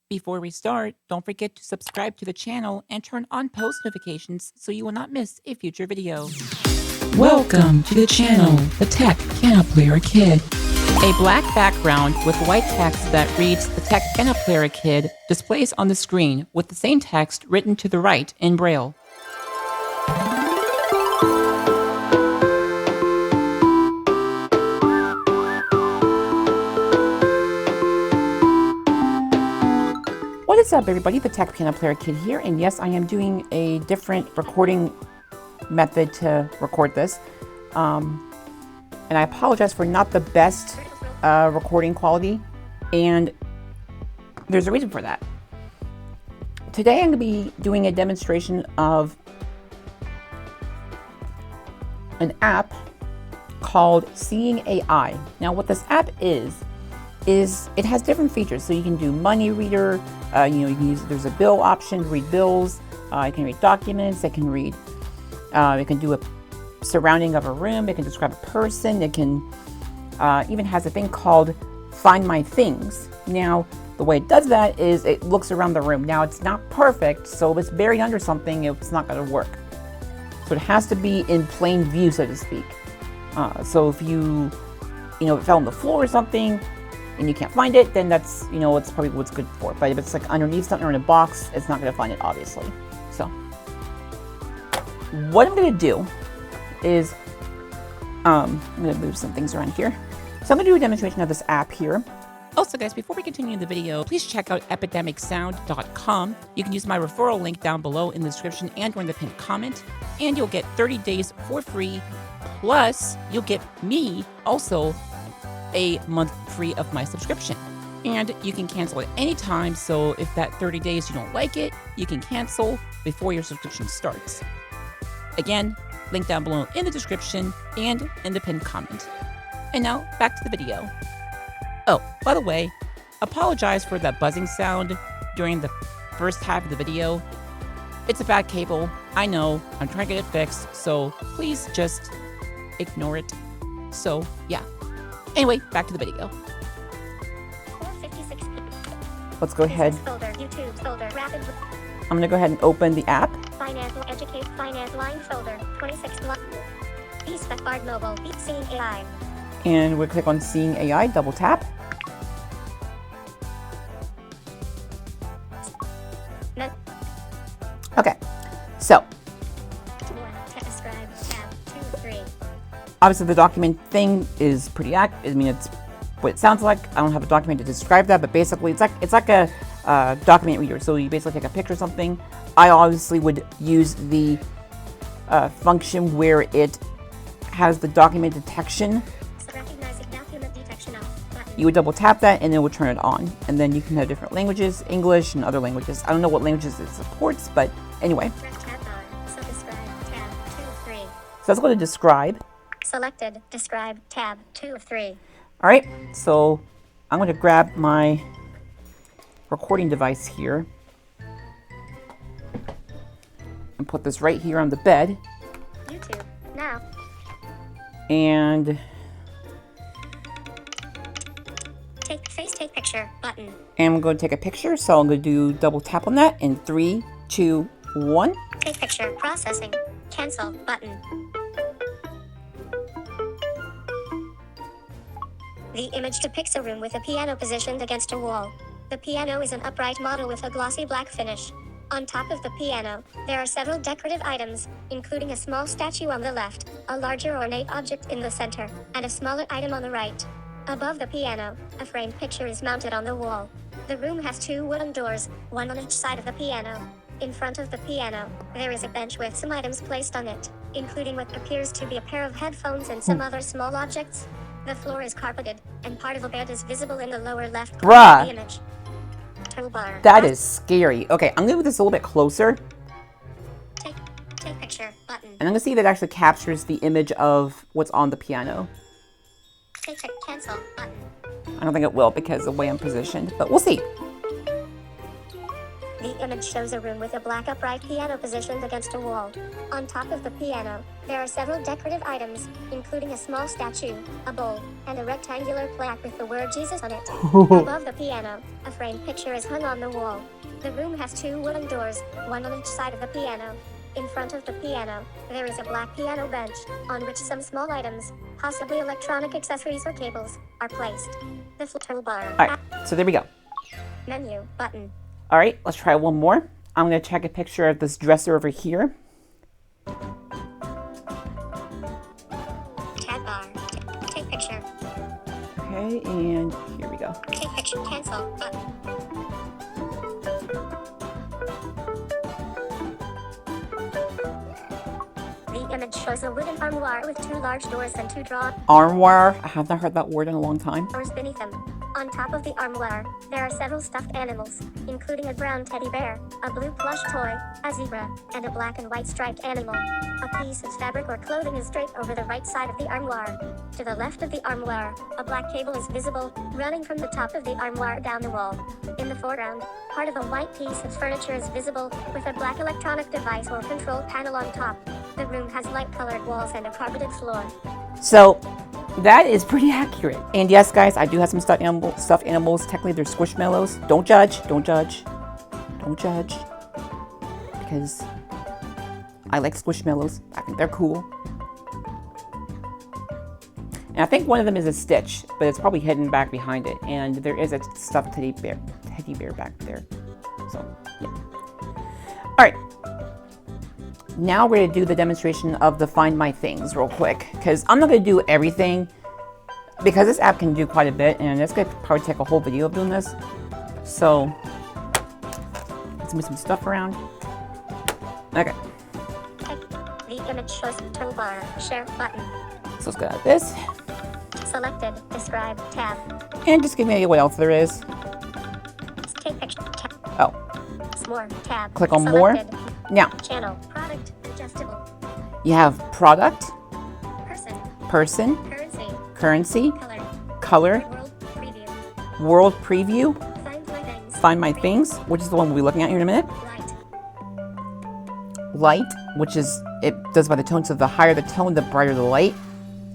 Before we start, don't forget to subscribe to the channel and turn on post notifications so you will not miss a future video. Welcome to the channel, The Tech Piano Player Kid. A black background with white text that reads The Tech Piano Player Kid displays on the screen with the same text written to the right in Braille. What is up, everybody? The Tech Piano Player Kid here, and yes, I am doing a different recording method to record this. And I apologize for not the best recording quality, and there's a reason for that. Today I'm going to be doing a demonstration of an app called Seeing AI. Now what this app is it has different features. So you can do money reader, you can use, there's a bill option to read bills, you can read documents, it can read, it can do a surrounding of a room, it can describe a person, it can even has a thing called Find My Things. Now the way it does that is it looks around the room. Now it's not perfect, so if it's buried under something, it's not going to work. So it has to be in plain view, so to speak. So if you it fell on the floor or something and you can't find it, then that's it's probably what's good for. But if it's like underneath something or in a box, it's not going to find it, obviously. So what I'm going to do is I'm going to move some things around here. So I'm going to do a demonstration of this app here. Also, guys, before we continue the video, please check out epidemicsound.com. You can use my referral link down below in the description and or in the pinned comment, and you'll get 30 days for free. Plus, you'll get me also a month free of my subscription. And you can cancel at any time, so if that 30 days you don't like it, you can cancel before your subscription starts. Again, link down below in the description and in the pinned comment. And now, back to the video. Oh, by the way, apologize for that buzzing sound during the first half of the video. It's a bad cable, I know, I'm trying to get it fixed, so please just ignore it. So, yeah. Anyway, back to the video. 456. Let's go ahead. Folder, YouTube folder, rapid. I'm going to go ahead and open the app. Finance, educate, finance line folder, 26 line. eSpec Bard mobile, Seeing AI. And we'll click on Seeing AI, double tap. No. Okay, so More, describe, tab, 2, 3. obviously the document thing is pretty accurate. I mean, it's what it sounds like. I don't have a document to describe that, but basically it's like a document reader. So you basically take a picture of something. I obviously would use the function where it has the document detection. So recognizing document detection off button. You would double tap that and it will turn it on. And then you can have different languages, English and other languages. I don't know what languages it supports, but anyway. Tab bar, so describe, tab, 2 of 3. So let's go to describe. Selected, describe, tab, 2 of 3. All right, so I'm going to grab my recording device here and put this right here on the bed. YouTube, now. And Take picture, button. I'm going to take a picture, so I'm going to do double tap on that in 3, 2, 1. Take picture, processing, cancel, button. The image depicts a room with a piano positioned against a wall. The piano is an upright model with a glossy black finish. On top of the piano, there are several decorative items, including a small statue on the left, a larger ornate object in the center, and a smaller item on the right. Above the piano, a framed picture is mounted on the wall. The room has 2 wooden doors, one on each side of the piano. In front of the piano, there is a bench with some items placed on it, including what appears to be a pair of headphones and some other small objects. The floor is carpeted, and part of a bed is visible in the lower left corner of the image. Toolbar. That is scary. Okay, I'm going to move this a little bit closer. Take picture, button. And I'm going to see if it actually captures the image of what's on the piano. Cancel, button. I don't think it will because of the way I'm positioned, but we'll see. The The image shows a room with a black upright piano positioned against a wall. On top of the piano, there are several decorative items, including a small statue, a bowl, and a rectangular plaque with the word Jesus on it. Above the piano, a framed picture is hung on the wall. The room has 2 wooden doors, one on each side of the piano. In front of the piano, there is a black piano bench, on which some small items, possibly electronic accessories or cables, are placed. The toolbar. Alright, so there we go. Menu button. Alright, let's try one more. I'm going to check a picture of this dresser over here. Tab bar. Take picture. Okay, and here we go. Take picture. Cancel button. The image shows a wooden armoire with 2 large doors and 2 drawers Armoire. I have not heard that word in a long time. beneath them. On top of the armoire, there are several stuffed animals, including a brown teddy bear, a blue plush toy, a zebra, and a black and white striped animal. A piece of fabric or clothing is draped over the right side of the armoire. To the left of the armoire, a black cable is visible, running from the top of the armoire down the wall. In the foreground, part of a white piece of furniture is visible, with a black electronic device or control panel on top. The room has light-colored walls and a carpeted floor. So, that is pretty accurate. And yes, guys, I do have some stuffed animals. Technically, they're squishmallows. Don't judge. Don't judge. Don't judge. Because I like squishmallows. I think they're cool. And I think one of them is a Stitch, but it's probably hidden back behind it. And there is a stuffed teddy bear back there. So, yeah. All right. Now we're going to do the demonstration of the Find My Things real quick, because I'm not going to do everything, because this app can do quite a bit, and it's going to probably take a whole video of doing this. So, let's move some stuff around. Okay. The image shows toolbar, share button. So let's go at this, Selected, describe, tab. and just give me what else there is. Take picture, tab. Oh, More, tab. click on more. Selected. Now, Channel, product, adjustable. you have product, person, Currency, currency, color, color, world, preview. world preview, Find my things. Find My Things, which is the one we'll be looking at here in a minute. Light, Light, which is, it does by the tone, so the higher the tone, the brighter the light,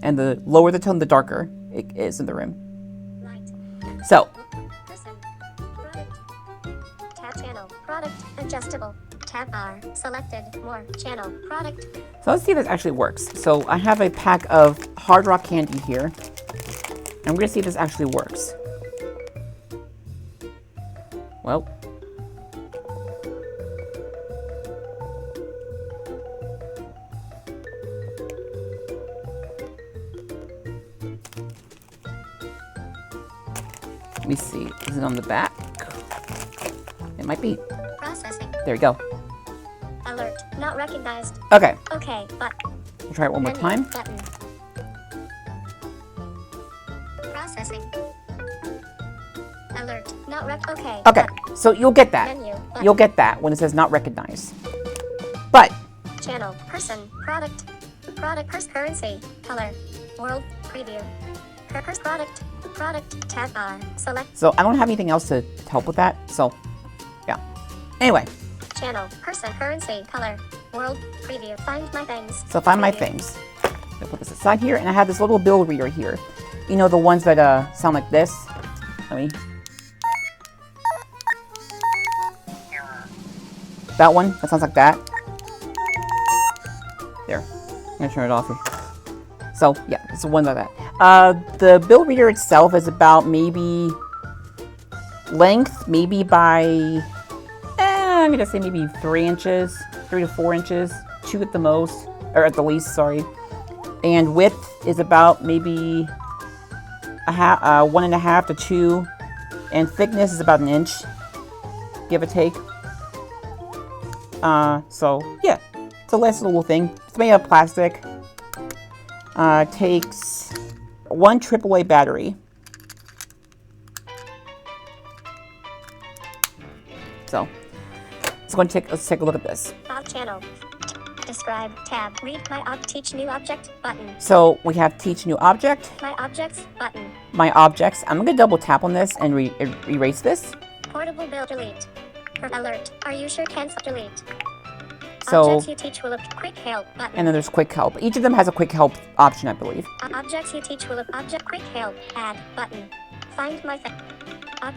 and the lower the tone, the darker it is in the room. light. So, Person, product. Tab channel, product, adjustable. Tab bar, selected, more, channel, product. so let's see if this actually works. So I have a pack of Hard Rock candy here, and we're gonna see if this actually works. Well, let me see. Is it on the back? It might be. Processing. There we go. Alert, not recognized. Okay, Okay, but. we'll try it one more Menu, time. Button. Processing. Alert, not okay. Okay, so you'll get that. Menu, button. You'll get that when it says not recognized. But Channel, person, product, currency, color, world, preview, product, tab bar, select, so I don't have anything else to help with that. So yeah. Anyway, channel, person, currency, color, world, preview, find my things. so Find My preview. Things. I'll put this aside here, and I have this little bill reader here. You know, the ones that sound like this. Let me. That one. That sounds like that. There. I'm gonna turn it off here. So yeah, it's the one like that. The bill reader itself is about maybe length, maybe by I'm gonna say maybe 3 inches, 3 to 4 inches, 2 at the most, or at the least, sorry. And width is about maybe 1.5 to 2, and thickness is about 1 inch, give or take. So yeah, it's a nice little thing. It's made of plastic. Takes 1 AAA battery. So let's take a look at this. Bob channel. Describe, tab, read my teach new object, button. So we have teach new object, My objects, button. my objects. I'm gonna double tap on this and erase this. Portable bill delete. Alert. Are you sure? Cancel. Delete. So, Objects you teach will appear. Quick help button. and then there's quick help. Each of them has a quick help option, I believe. Objects you teach will appear. Object quick help. Add button. Find my thing.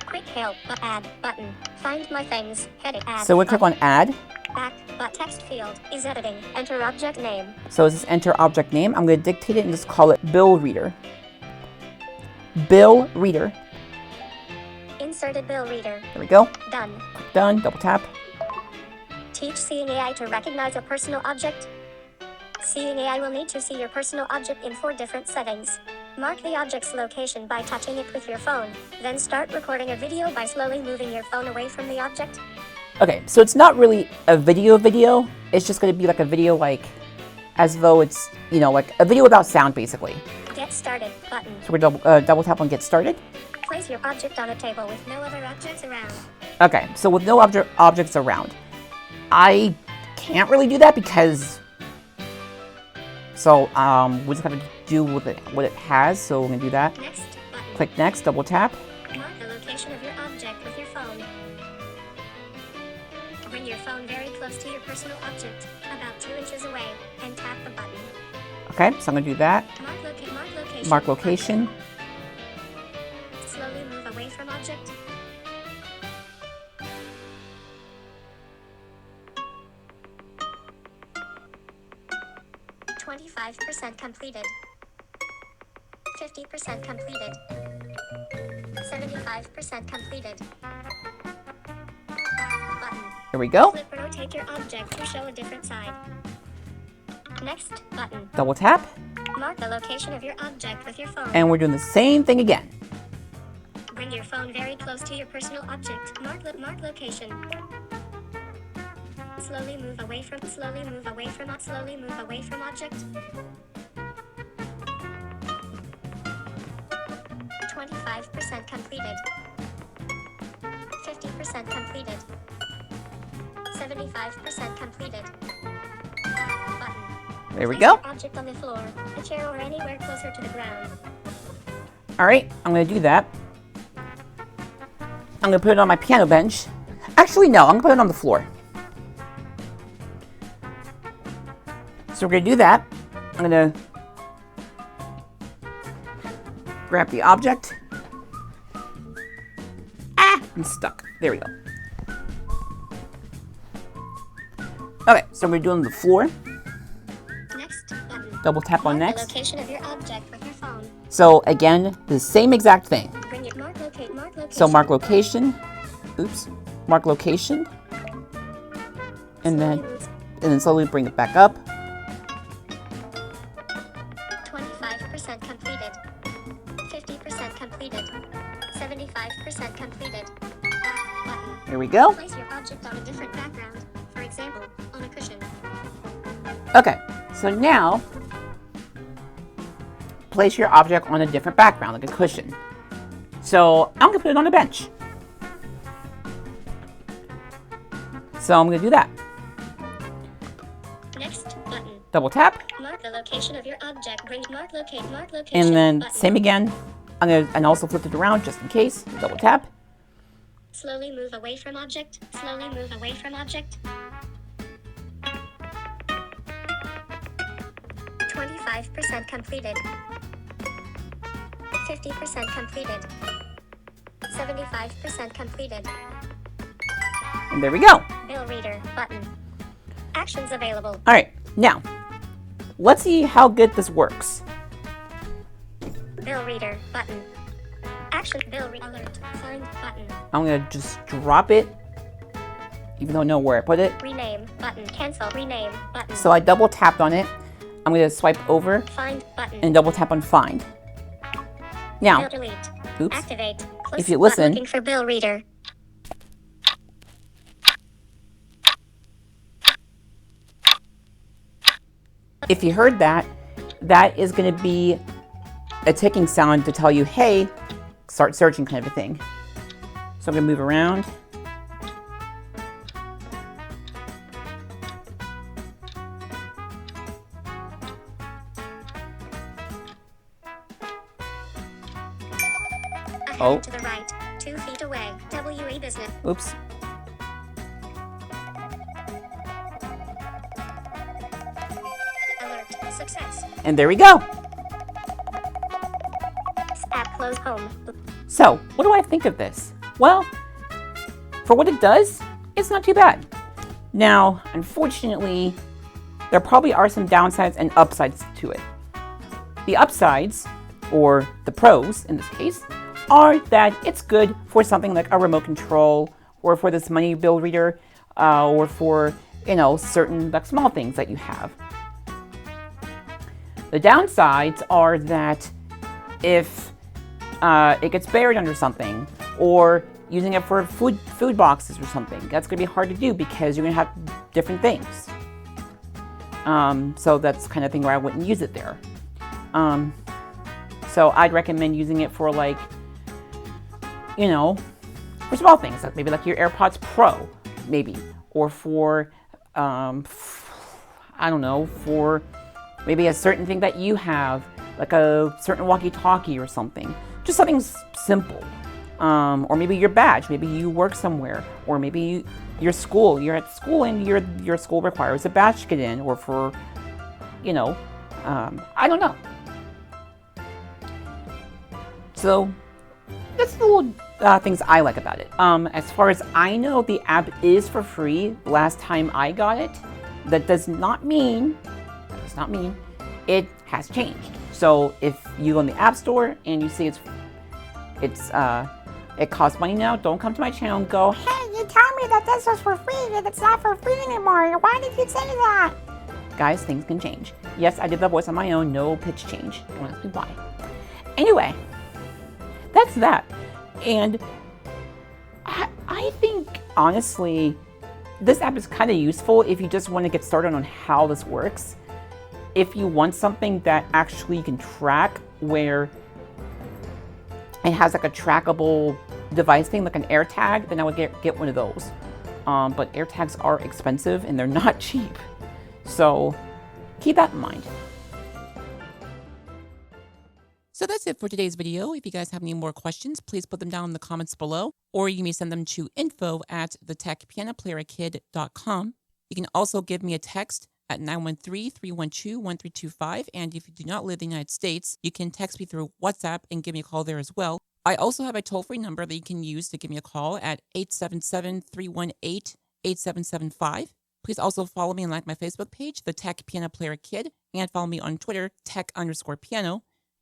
Quick help. Add button. Find my things. Heading. Add. So we click on add. Back. But text field is editing. Enter object name. So this is enter object name. I'm going to dictate it and just call it Bill Reader. Bill Reader. Inserted Bill Reader. There we go. Done. Click done. Double tap. Teach Seeing AI to recognize a personal object. Seeing AI will need to see your personal object in 4 different settings. Mark the object's location by touching it with your phone. Then start recording a video by slowly moving your phone away from the object. Okay, so it's not really a video. It's just going to be like a video, like as though it's, you know, like a video without sound, basically. Get started button. So we're double tap on get started. Place your object on a table with no other objects around. Okay, so with no objects around, I can't really do that because. So we just have to do with it what it has. So we're gonna do that. Next button. Click next. Double tap. Mark the location of your object with your phone. Bring your phone very close to your personal object, about 2 inches away, and tap the button. Okay, so I'm gonna do that. Mark location. Mark location. Slowly move away from object. %, completed. 50% completed. 75% completed. Button. Here we go. Flip or rotate your object to show a different side. Next button. Double tap. Mark the location of your object with your phone. And we're doing the same thing again. Bring your phone very close to your personal object. Mark location. Slowly move away from object. 25% completed. 50% completed. 75% completed. Button. There we Place go. your object on the floor, a chair, or anywhere closer to the ground. All right, I'm gonna do that. I'm gonna put it on my piano bench. Actually, no, I'm gonna put it on the floor. So we're gonna do that. I'm gonna grab the object. I'm stuck. There we go. Okay, so we're doing the floor. Next button. Double tap on Mark the next. location of your object with your phone. So again, the same exact thing. Bring it. Mark location. So mark location. Oops. Mark location. And then slowly bring it back up. 25% completed. 50% completed. 75% completed. Button. Here we go. Place your object on a different background. For example, on a cushion. Okay, so now place your object on a different background, like a cushion. So I'm gonna put it on a bench. So I'm gonna do that. Next button. Double tap, Mark the location of your object. Mark location. and then button. same again. I'm gonna and also flip it around just in case. Double tap. Slowly move away from object. Slowly move away from object. 25% completed. 50% completed. 75% completed. And there we go. Bill Reader button. Actions available. All right, now let's see how good this works. Bill Reader button. Action. Bill alert. Find button. I'm gonna just drop it, even though I know where I put it. Rename button. Cancel. Rename button. So I double tapped on it. I'm gonna swipe over Find button. and double tap on find. Now, Bill delete. oops. Activate. If you listen- Looking for Bill Reader. If you heard that, that is going to be a ticking sound to tell you, hey, start searching kind of a thing. So I'm going to move around. Ahead Oh. to the right. 2 feet away. WE business. Oops. And there we go. App close home. So, what do I think of this? Well, for what it does, it's not too bad. Now, unfortunately, there probably are some downsides and upsides to it. The upsides, or the pros in this case, are that it's good for something like a remote control, or for this money bill reader, or for, certain like small things that you have. The downsides are that if it gets buried under something, or using it for food boxes or something, that's going to be hard to do because you're going to have different things. So that's the kind of thing where I wouldn't use it there. So I'd recommend using it for for small things, like maybe like your AirPods Pro, maybe, or for, for maybe a certain thing that you have, like a certain walkie-talkie or something. Just something simple. Or maybe your badge, maybe you work somewhere, or maybe you're at school and your school requires a badge to get in, or for, I don't know. So that's the little things I like about it. As far as I know, the app is for free. Last time I got it, that does not mean it has changed. So if you go in the App Store and you see it costs money now, don't come to my channel and go, hey, you tell me that this was for free and it's not for free anymore. Why did you say that? Guys, things can change. Yes, I did the voice on my own, no pitch change. Don't ask me why. Anyway, that's that. And I think, honestly, this app is kind of useful if you just want to get started on how this works. If you want something that actually you can track, where it has like a trackable device thing, like an AirTag, then I would get one of those. But AirTags are expensive and they're not cheap. So keep that in mind. So that's it for today's video. If you guys have any more questions, please put them down in the comments below, or you may send them to info@TheTechPianoPlayerKid.com. You can also give me a text at 913-312-1325, and if you do not live in the United States, you can text me through WhatsApp and give me a call there as well. I also have a toll-free number that you can use to give me a call at 877-318-8775. Please also follow me and like my Facebook page, The Tech Piano Player Kid, and follow me on Twitter, tech_piano.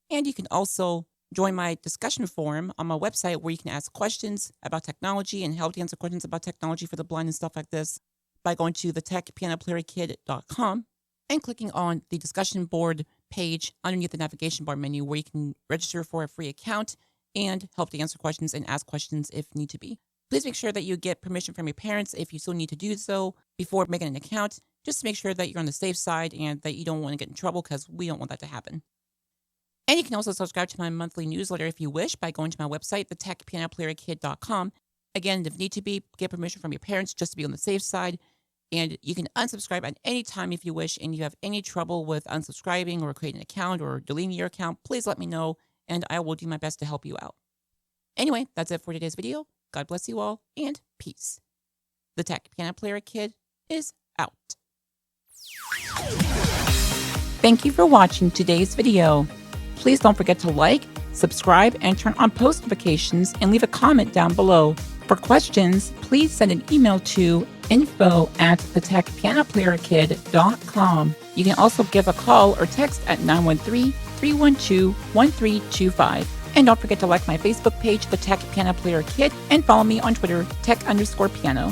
And you can also join my discussion forum on my website, where you can ask questions about technology and help to answer questions about technology for the blind and stuff like this by going to TheTechPianoPlayerKid.com and clicking on the discussion board page underneath the navigation bar menu, where you can register for a free account and help to answer questions and ask questions if need to be. Please make sure that you get permission from your parents if you still need to do so before making an account, just to make sure that you're on the safe side and that you don't want to get in trouble, because we don't want that to happen. And you can also subscribe to my monthly newsletter if you wish by going to my website, TheTechPianoPlayerKid.com. Again, if need to be, get permission from your parents just to be on the safe side. And you can unsubscribe at any time if you wish, and you have any trouble with unsubscribing or creating an account or deleting your account, please let me know, and I will do my best to help you out. Anyway, that's it for today's video. God bless you all, and peace. The Tech Piano Player Kid is out. Thank you for watching today's video. Please don't forget to like, subscribe, and turn on post notifications, and leave a comment down below. For questions, please send an email to info@thetechpianoplayerkid.com. You can also give a call or text at 913-312-1325. And don't forget to like my Facebook page, The Tech Piano Player Kid, and follow me on Twitter, tech_piano.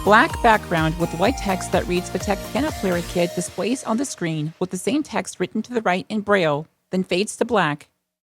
Black background with white text that reads The Tech Piano Player Kid displays on the screen with the same text written to the right in Braille, then fades to black.